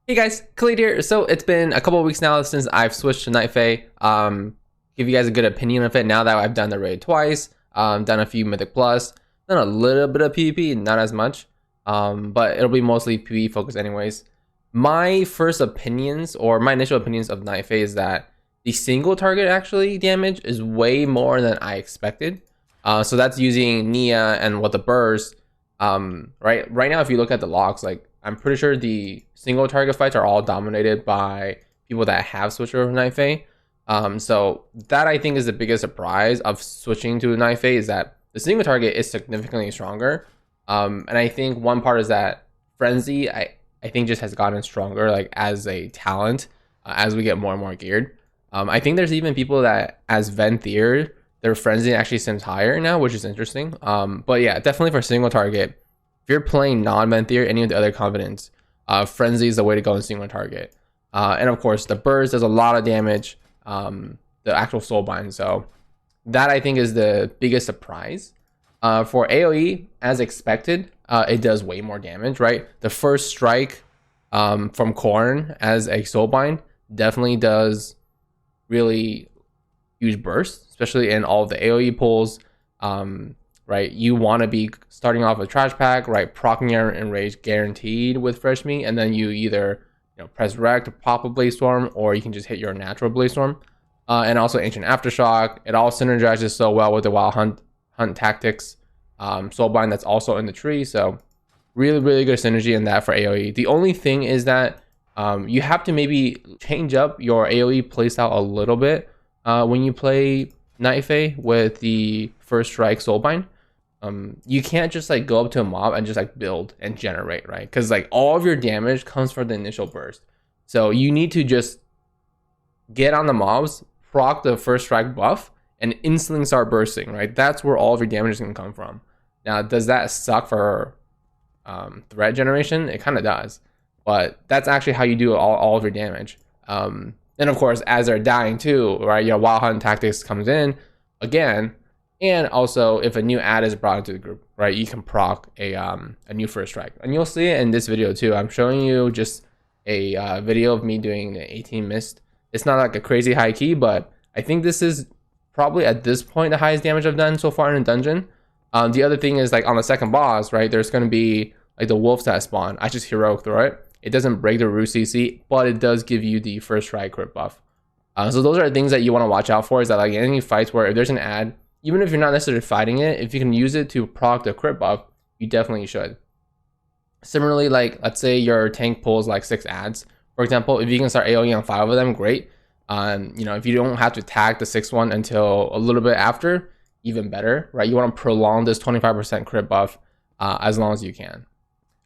Hey guys, Kelade here. So it's been a couple of weeks now since I've switched to Night Fae. Give you guys a good opinion of it now that I've done the raid twice, done a few Mythic Plus, done a little bit of PvP, not as much, but it'll be mostly PvE focused anyways. My first opinions, or my initial opinions of Night Fae is that the single target actually damage is way more than I expected. So that's using Nia and what the burst. Right now, if you look at the logs, like I'm pretty sure the single target fights are all dominated by people that have switched over to Night Fae. So that I think is the biggest surprise of switching to Night Fae is that the single target is significantly stronger. And I think one part is that Frenzy, I think just has gotten stronger like as a talent as we get more and more geared. I think there's even people that as Venthyr, their Frenzy actually seems higher now, which is interesting. But yeah, definitely for single target, if you're playing non-Venthyr, any of the other covenants, Frenzy is the way to go in single target. And of course, the burst does a lot of damage, the actual soulbind. So that I think is the biggest surprise. For AoE, as expected, it does way more damage, right? The first strike from Korn as a soulbind definitely does really huge burst, especially in all of the AoE pulls. Right, you want to be starting off with trash pack, right? Proccing your enrage guaranteed with fresh meat, and then you either press rec to pop a blaze storm, or you can just hit your natural blaze storm. And also ancient aftershock. It all synergizes so well with the wild hunt tactics. Soulbind that's also in the tree, so really good synergy in that for AoE. The only thing is that you have to maybe change up your AoE playstyle a little bit when you play Night Fae with the first strike soulbind. You can't just like go up to a mob and just like build and generate, right? Because like all of your damage comes from the initial burst. So you need to just get on the mobs, proc the first strike buff, and instantly start bursting, right? That's where all of your damage is going to come from. Now, does that suck for threat generation? It kind of does, but that's actually how you do all of your damage. And of course, as they're dying too, right? Your wild hunt tactics comes in again. And also, if a new ad is brought into the group, right, you can proc a new first strike. And you'll see it in this video too. I'm showing you just a video of me doing the 18 mist. It's not like a crazy high key, but I think this is probably at this point the highest damage I've done so far in a dungeon. The other thing is like on the second boss, right, there's going to be like the wolves that spawn. I just heroic throw it. It doesn't break the root CC, but it does give you the first strike crit buff. So those are things that you want to watch out for, is that like in any fights where if there's an ad, even if you're not necessarily fighting it, if you can use it to proc the crit buff, you definitely should. Similarly, like let's say your tank pulls like 6 ads, for example, if you can start AoE on 5 of them, great. If you don't have to tag the 6th one until a little bit after, even better, right? You want to prolong this 25% crit buff as long as you can.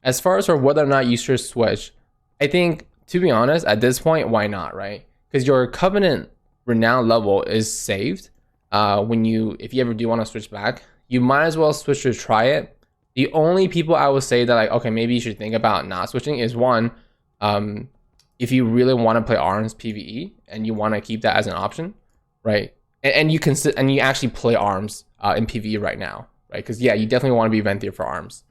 As far as for whether or not you should switch, I think, to be honest, at this point, why not, right? Because your Covenant Renown level is saved. If you ever do want to switch back, you might as well switch to try it. The only people I would say that like, okay, maybe you should think about not switching is one, if you really want to play ARMS PvE and you want to keep that as an option, right? And you actually play ARMS in PvE right now, right? Because yeah, you definitely want to be Venthyr for ARMS.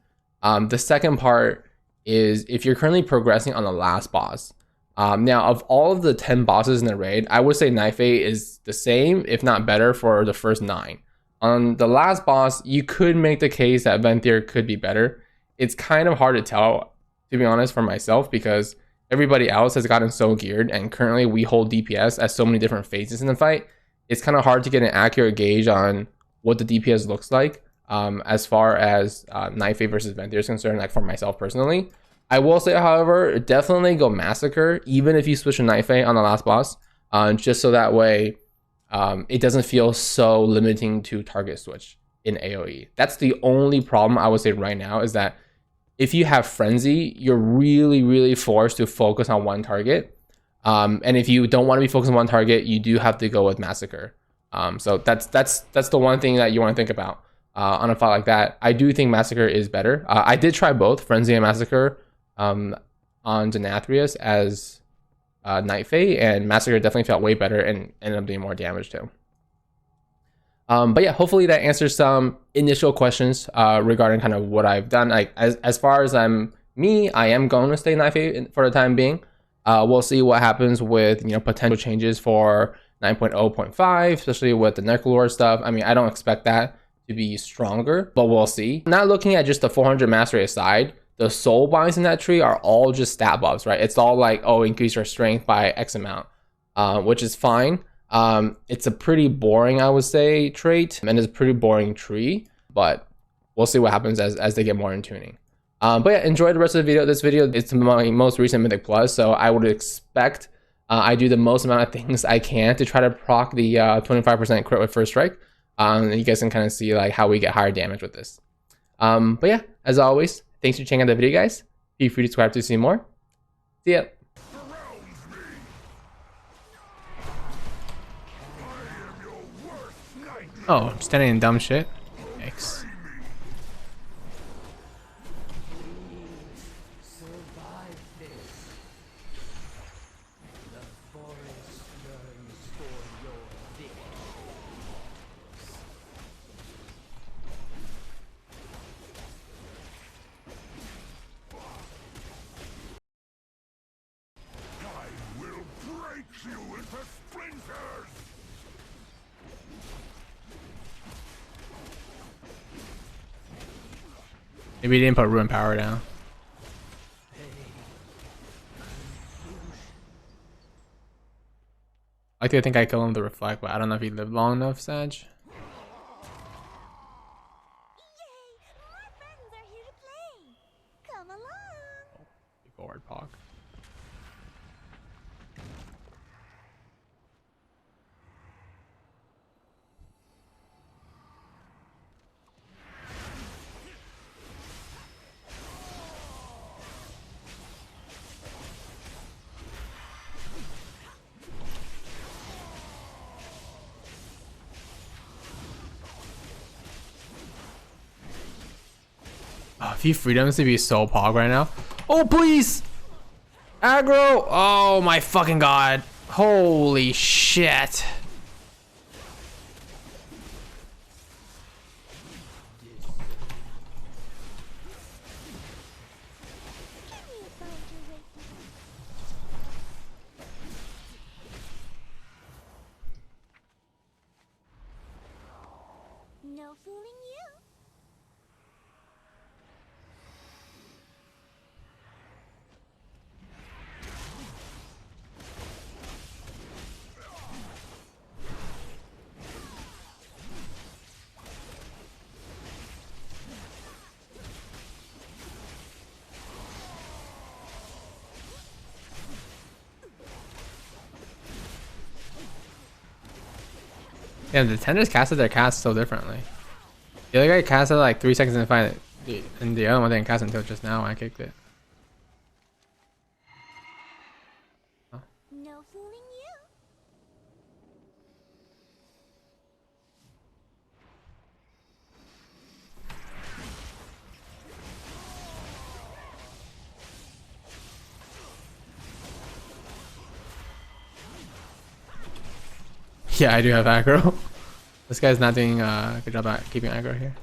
The second part is if you're currently progressing on the last boss. Now, of all of the 10 bosses in the raid, I would say Night Fae is the same, if not better, for the first 9. On the last boss, you could make the case that Venthyr could be better. It's kind of hard to tell, to be honest, for myself, because everybody else has gotten so geared, and currently we hold DPS at so many different phases in the fight. It's kind of hard to get an accurate gauge on what the DPS looks like as far as Night Fae versus Venthyr is concerned, like for myself personally. I will say, however, definitely go Massacre, even if you switch to Night Fae on the last boss, just so that way it doesn't feel so limiting to target switch in AoE. That's the only problem I would say right now, is that if you have Frenzy, you're really forced to focus on one target. And if you don't want to be focused on one target, you do have to go with Massacre. So that's the one thing that you want to think about on a fight like that. I do think Massacre is better. I did try both Frenzy and Massacre on Denathrius as Night Fae, and Massacre definitely felt way better and ended up doing more damage too. But yeah, hopefully that answers some initial questions regarding kind of what I've done. Like as far as I am going to stay Night Fae for the time being. We'll see what happens with potential changes for 9.0.5, especially with the Necrolord stuff. I mean, I don't expect that to be stronger, but we'll see. Not looking at just the 400 mastery aside, the soul binds in that tree are all just stat buffs, right? It's all like, oh, increase your strength by X amount, which is fine. It's a pretty boring, I would say, trait, and it's a pretty boring tree, but we'll see what happens as they get more in tuning. But yeah, enjoy the rest of the video. This video is my most recent Mythic Plus, so I would expect I do the most amount of things I can to try to proc the 25% crit with first strike. And you guys can kind of see like how we get higher damage with this. But yeah, as always, thanks for checking out the video, guys. Feel free to subscribe to see more. See ya. Oh, I'm standing in dumb shit. Yikes. Maybe he didn't put Ruin Power down. I like to think I kill him with the Reflect, but I don't know if he lived long enough, Sag. Yay! My friends are here to play. Come along. Forward Pog. A few freedoms to be so pog right now. Oh, please! Aggro! Oh my fucking god. Holy shit. No fooling you. Yeah, the tenders casted their cast so differently. The other guy casted like 3 seconds in the fight, and the other one didn't cast until just now when I kicked it. Oh. No fooling you. Yeah, I do have aggro. This guy's not doing a good job at keeping aggro here.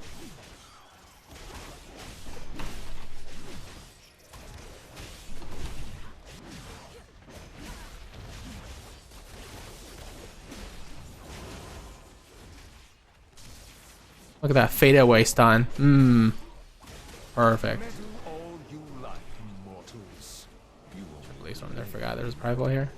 Look at that fade away stun. Perfect. At least one there. Forgot there was Prival here.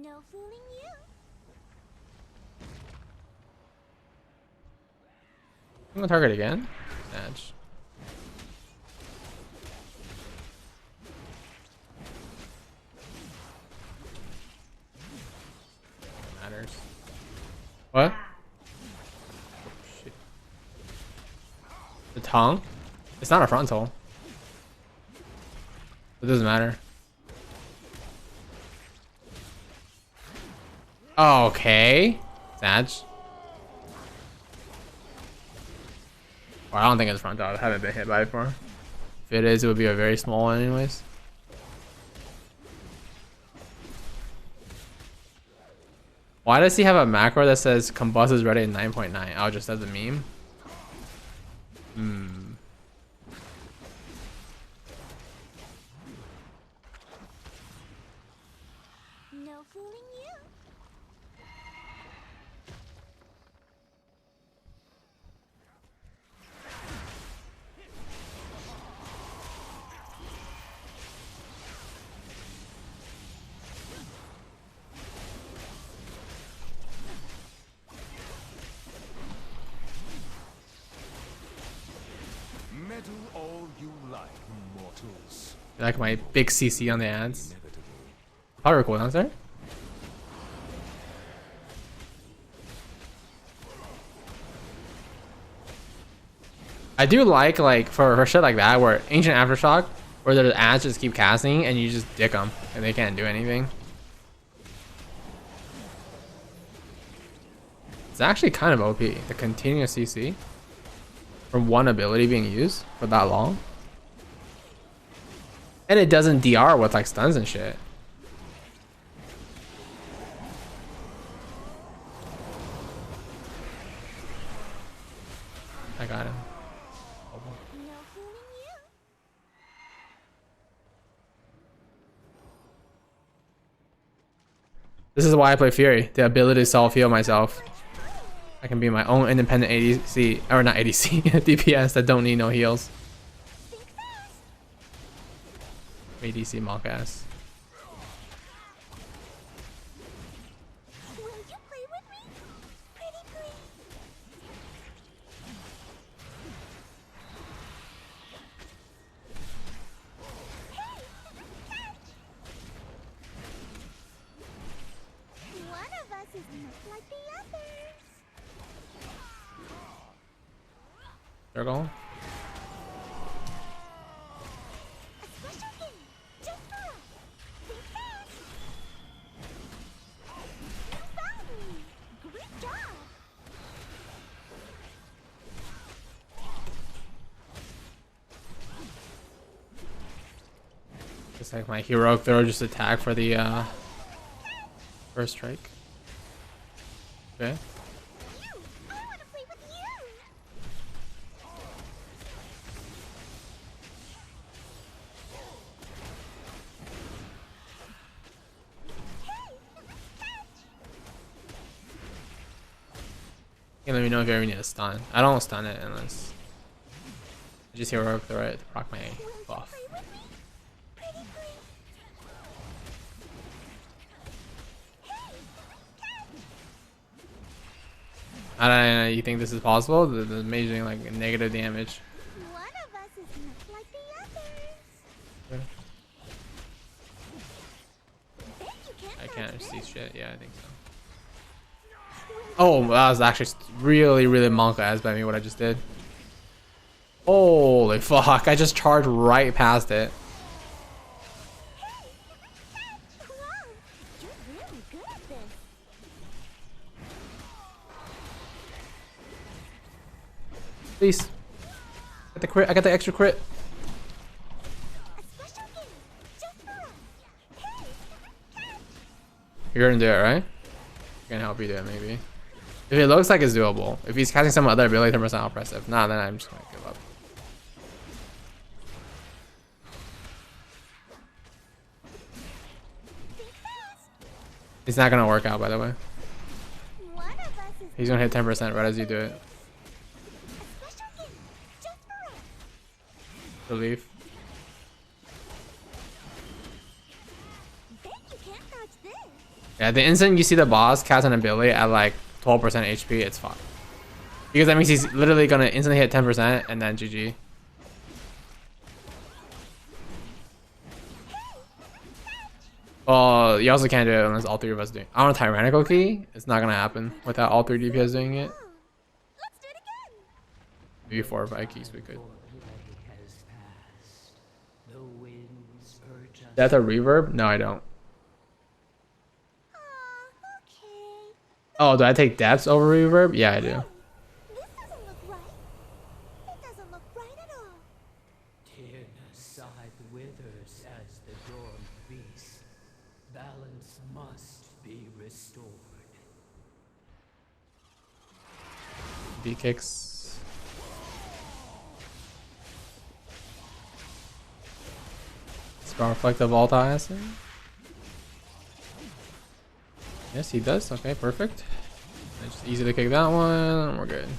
No fooling you. I'm gonna target again. Snatch. Matters. What? Oh, shit. The tongue? It's not a frontal. It doesn't matter. Okay. Snatch. Well, I don't think it's frontal. I haven't been hit by it before. If it is, it would be a very small one anyways. Why does he have a macro that says combust is ready at 9.9? Oh, just as a meme? No fooling you. Meddle all you like, mortals. Like my big CC on the ads. Power cooldowns there. I do like for shit like that where Ancient Aftershock where the ads just keep casting and you just dick them and they can't do anything. It's actually kind of OP, the continuous CC from one ability being used for that long. And it doesn't DR with like stuns and shit. I got him. No fooling you. This is why I play Fury, the ability to self-heal myself. I can be my own independent ADC, or not ADC, DPS that don't need no heals. ADC mock ass. Will you play with me? Pretty please. One of us is not like the others. Circle. A special game, just for us. Think fast. You found me. Great job. Just like my heroic throw, just attack for the first strike. Okay. You. I want to play with you. You let me know if you ever need a stun. I don't stun it unless I just heroic throw it to proc my buff. Play with me. Pretty please. I don't know, you think this is possible? The amazing like negative damage. One of us is not like the others. Bet you can't I dodge can't this. see shit. Yeah, I think so. Oh, that was actually really monka ass by me what I just did. Holy fuck, I just charged right past it. Wow, you're really good at this. Please. Got the crit, I got the extra crit. A special game, just for us. Hey, You're gonna do it, right? I can help you do it, maybe. If it looks like it's doable. If he's casting some other ability, 10% I'll press F. Nah, then I'm just gonna give up. think fast. It's not gonna work out, by the way. One of us is He's gonna hit 10% right as you do it. a special game, just for us. Relief. Bet you can't dodge this. Yeah, the instant you see the boss cast an ability at like 12% HP, it's fucked. Because that means he's literally gonna instantly hit 10% and then GG. Well, you also can't do it unless all three of us do it. On a tyrannical key, it's not gonna happen without all three DPS doing it. Let's do it again. Maybe 4 or 5 keys we could. Death or reverb? No, I don't. Okay. Oh, do I take depths over reverb? Yeah, I do. This doesn't look right. It doesn't look right at all. Side withers as the dormed beast. Balance must be restored. B kicks. Spell reflective alt acid. Yes, he does. Okay, perfect. It's just easy to kick that one. We're good.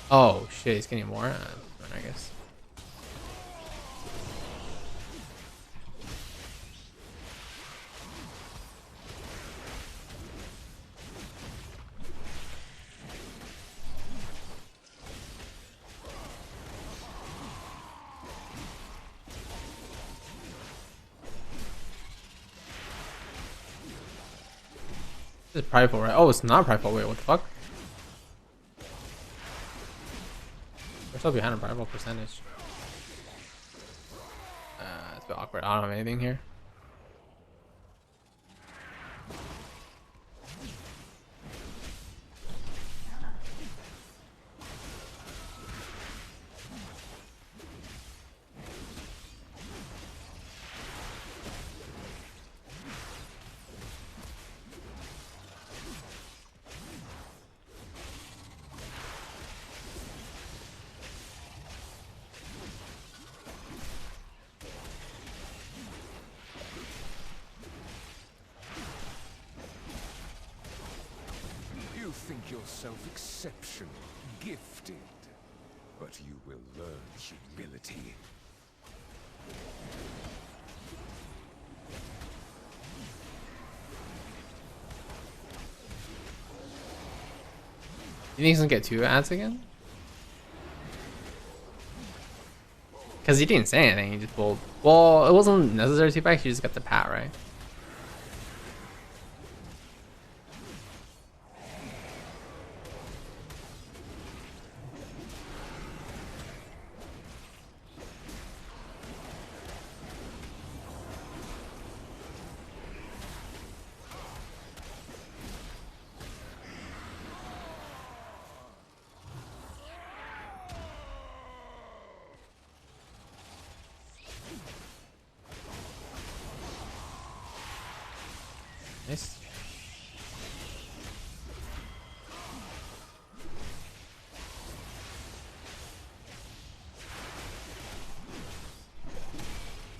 Oh shit, he's getting more. I guess. This is prideful, right? Oh, it's not prideful. Wait, what the fuck? We're still behind a prideful percentage. It's a bit awkward. I don't have anything here. You think yourself exceptional, gifted, but you will learn humility. You think he's gonna get 2 ads again? Because he didn't say anything. He just pulled. Well, it wasn't necessary to back. He just got the pat right. Nice.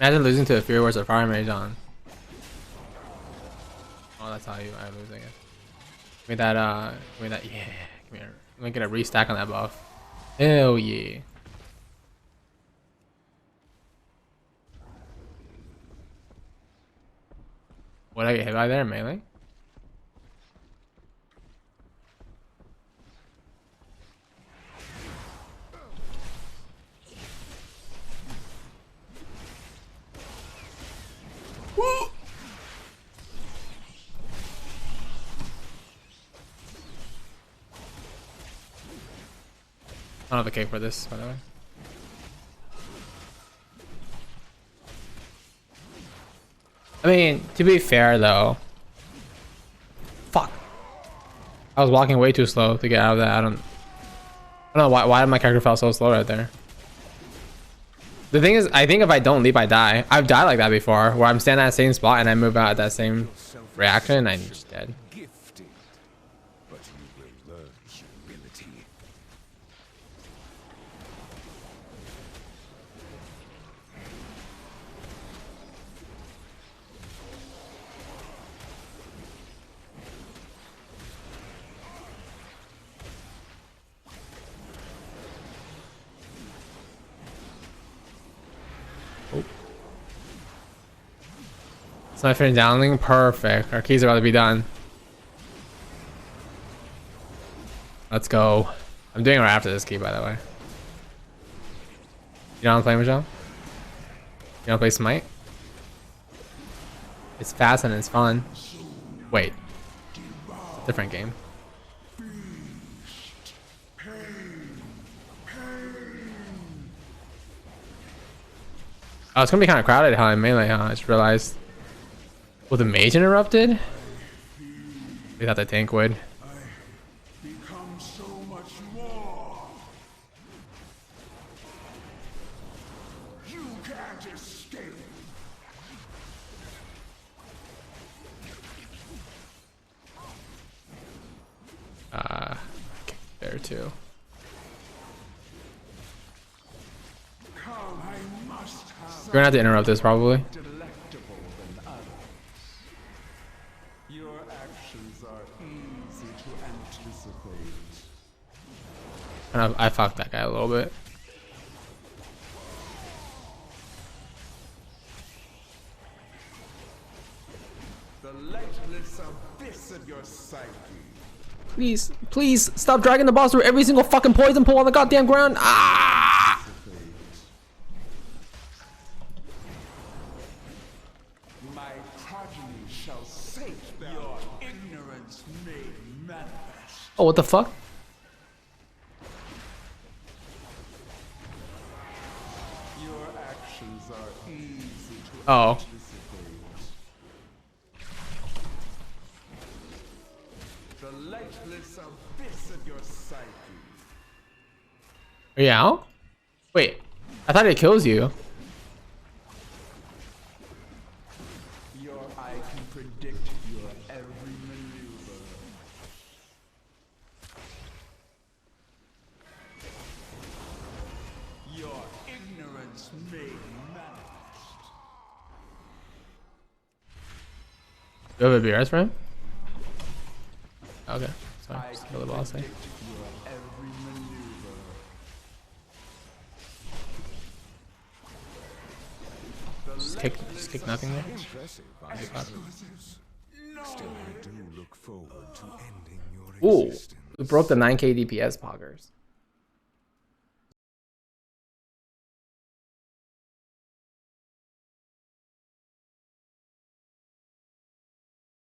Imagine losing to a Fury Wars or Fire Mage on. Oh, that's how I lose, I guess. Give me that, yeah. Come here. I'm gonna get a restack on that buff. Hell yeah. What, I get hit by there, melee? I don't have a cake for this, by the way. I mean, to be fair though, fuck, I was walking way too slow to get out of that. I don't know why my character felt so slow right there. The thing is, I think if I don't leap, I die. I've died like that before, where I'm standing at the same spot and I move out at that same reaction and I'm just dead. Gifted. but you will learn humility. So I finished downlink. Perfect. Our keys are about to be done. Let's go. I'm doing it right after this key, by the way. You know how to play, Michelle? You know how to play Smite? It's fast and it's fun. Wait. It's a different game. Oh, it's gonna be kind of crowded, huh? In melee, huh? I just realized. Well, the mage interrupted? We thought the tank would. Become so much more. You can't escape. There too. Come, I must have You're gonna have to interrupt this probably. delectable than others. Your actions are easy to anticipate. And I fucked that guy a little bit. The lightless abyss of your psyche. Please, please stop dragging the boss through every single fucking poison pool on the goddamn ground. Ah! My progeny shall sate your ignorance made manifest. Oh, what the fuck? Your actions are easy to Oh. anticipate. The lightless abyss of your psyche. Are you out? Wait, I thought it kills you. Your eye can predict your every maneuver. Your ignorance made manifest. Do you have a BRS for him? Okay, sorry. I Just can kill the boss. predict your every maneuver. Just kick nothing there. Impressive, I suppose. Still, I do look forward to ending your Ooh, existence. we broke the 9k DPS poggers.